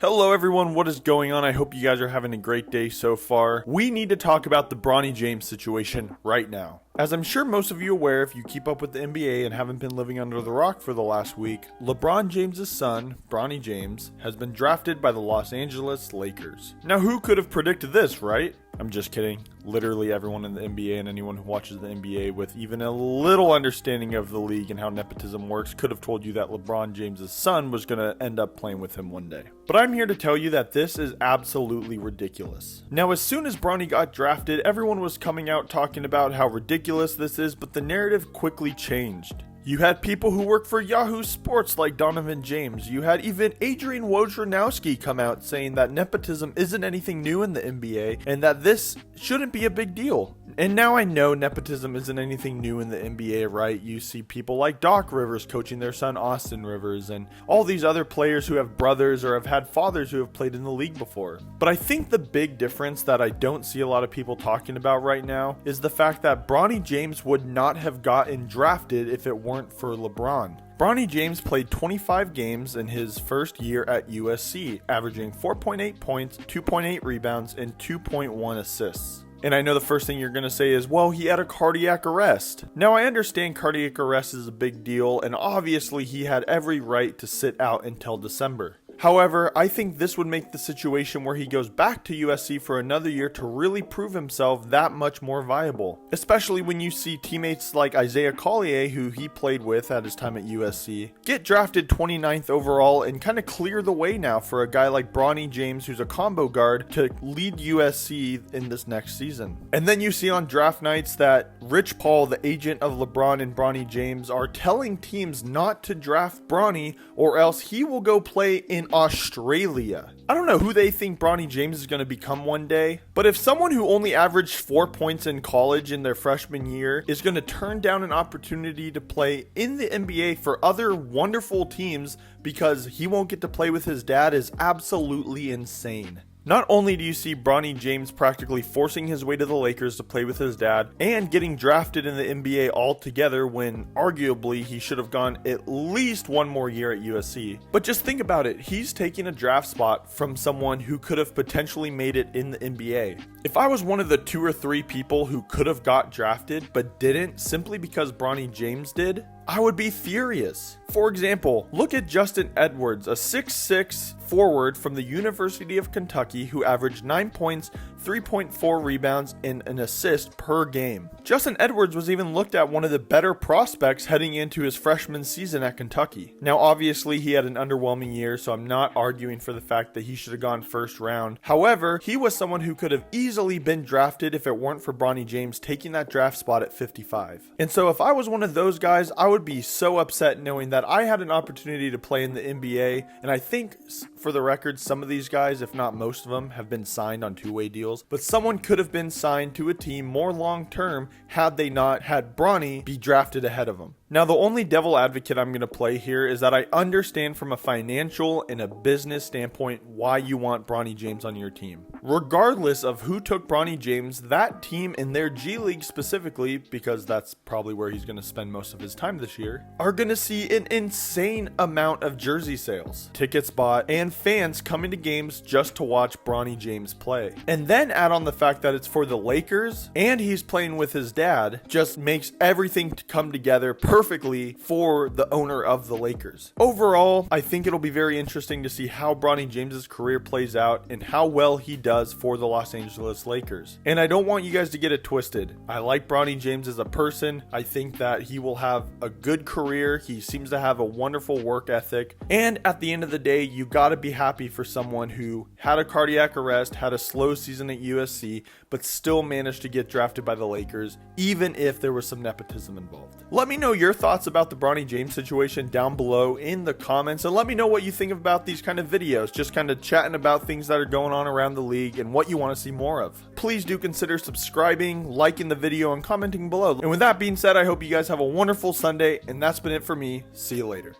Hello everyone, what is going on? I hope you guys are having a great day so far. We need to talk about the Bronny James situation right now. As I'm sure most of you are aware if you keep up with the NBA and haven't been living under the rock for the last week, LeBron James' son, Bronny James, has been drafted by the Los Angeles Lakers. Now who could have predicted this, right? I'm just kidding. Literally everyone in the NBA and anyone who watches the NBA with even a little understanding of the league and how nepotism works could have told you that LeBron James' son was going to end up playing with him one day. But I'm here to tell you that this is absolutely ridiculous. Now, as soon as Bronny got drafted, everyone was coming out talking about how ridiculous this is, but the narrative quickly changed. You had people who work for Yahoo Sports like Donovan James. You had even Adrian Wojnarowski come out saying that nepotism isn't anything new in the NBA and that this shouldn't be a big deal. And now I know nepotism isn't anything new in the NBA, right? You see people like Doc Rivers coaching their son Austin Rivers and all these other players who have brothers or have had fathers who have played in the league before. But I think the big difference that I don't see a lot of people talking about right now is the fact that Bronny James would not have gotten drafted if it weren't for LeBron. Bronny James played 25 games in his first year at USC, averaging 4.8 points, 2.8 rebounds, and 2.1 assists. And I know the first thing you're going to say is, well, he had a cardiac arrest. Now, I understand cardiac arrest is a big deal, and obviously he had every right to sit out until December. However, I think this would make the situation where he goes back to USC for another year to really prove himself that much more viable. Especially when you see teammates like Isaiah Collier, who he played with at his time at USC, get drafted 29th overall and kind of clear the way now for a guy like Bronny James, who's a combo guard, to lead USC in this next season. And then you see on draft nights that Rich Paul, the agent of LeBron and Bronny James, are telling teams not to draft Bronny or else he will go play in Australia. I don't know who they think Bronny James is going to become one day, but if someone who only averaged 4 points in college in their freshman year is going to turn down an opportunity to play in the NBA for other wonderful teams because he won't get to play with his dad is absolutely insane. Not only do you see Bronny James practically forcing his way to the Lakers to play with his dad and getting drafted in the NBA altogether when arguably he should have gone at least one more year at USC, but just think about it, he's taking a draft spot from someone who could have potentially made it in the NBA. If I was one of the 2 or 3 people who could have got drafted but didn't simply because Bronny James did, I would be furious. For example, look at Justin Edwards, a 6'6" forward from the University of Kentucky who averaged 9 points, 3.4 rebounds, and an assist per game. Justin Edwards was even looked at one of the better prospects heading into his freshman season at Kentucky. Now, obviously, he had an underwhelming year, so I'm not arguing for the fact that he should have gone first round. However, he was someone who could have easily been drafted if it weren't for Bronny James taking that draft spot at 55. And so if I was one of those guys, I would be so upset knowing that I had an opportunity to play in the NBA, and I think, for the record, some of these guys, if not most of them, have been signed on two-way deals, but someone could have been signed to a team more long-term had they not had Bronny be drafted ahead of him. Now, the only devil advocate I'm going to play here is that I understand from a financial and a business standpoint why you want Bronny James on your team. Regardless of who took Bronny James, that team in their G League specifically, because that's probably where he's going to spend most of his time this year, are going to see an insane amount of jersey sales, tickets bought, and fans coming to games just to watch Bronny James play. And then add on the fact that it's for the Lakers and he's playing with his dad, just makes everything come together perfectly for the owner of the Lakers. Overall, I think it'll be very interesting to see how Bronny James's career plays out and how well he does for the Los Angeles Lakers. And I don't want you guys to get it twisted. I like Bronny James as a person. I think that he will have a good career. He seems to have a wonderful work ethic. And at the end of the day, you gotta be happy for someone who had a cardiac arrest, had a slow season at USC, but still managed to get drafted by the Lakers, even if there was some nepotism involved. Let me know your thoughts about the Bronny James situation down below in the comments, and let me know what you think about these kind of videos, just kind of chatting about things that are going on around the league and what you want to see more of. Please do consider subscribing, liking the video, and commenting below. And with that being said, I hope you guys have a wonderful Sunday, and that's been it for me. See you later.